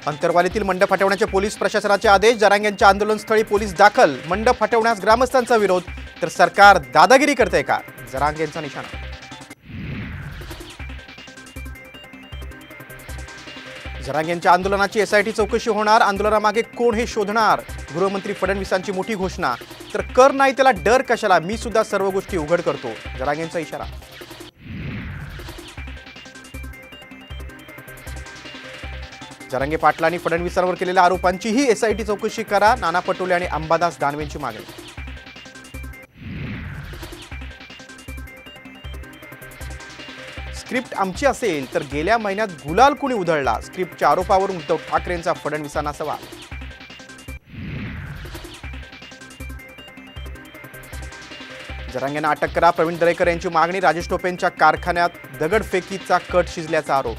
अंतरवालीतील मंडप हटवण्याचे पोलीस प्रशासनाचे आदेश। जरांगेंच्या आंदोलनस्थळी पोलीस दाखल। मंडप हटवण्यास ग्रामस्थांचा विरोध, तर सरकार दादागिरी करते का? जरांगेंचा निशाणा। जरांगेंच्या आंदोलनाची एसआयटी चौकशी होणार। आंदोलनामागे कोण हे शोधणार। गृहमंत्री फडणवीसांची मोठी घोषणा। तर कर नाही त्याला डर कशाला, मी सुद्धा सर्व गोष्टी उघड करतो, जरांगेंचा इशारा। जरांगे पाटलांनी फडणवीसांवर केलेल्या आरोपांचीही एसआयटी चौकशी करा। नाना पटोले आणि अंबादास दानवेंची मागणी। स्क्रिप्ट आमची असेल तर गेल्या महिन्यात गुलाल कुणी उधळला? स्क्रिप्टच्या आरोपावरून उद्धव ठाकरेंचा फडणवीसांना सवाल। जरांगेंना अटक करा, प्रवीण दरेकर यांची मागणी। राजेश टोपेंच्या कारखान्यात दगडफेकीचा कट शिजल्याचा आरोप।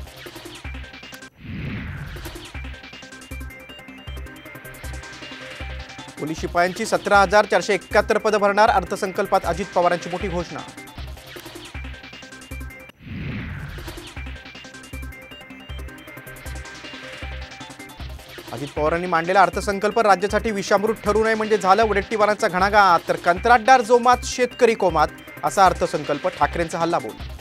पोलीस शिपायांची 17,471 पदं भरणार। अर्थसंकल्पात अजित पवारांची मोठी घोषणा। अजित पवारांनी मांडलेला अर्थसंकल्प राज्यासाठी विषामृत ठरू नये म्हणजे झालं वडेट्टीवारांचा घणाघात, तर कंत्राटदार जोमात शेतकरी कोमात, असा अर्थसंकल्प। ठाकरेंचा हल्लाबोल।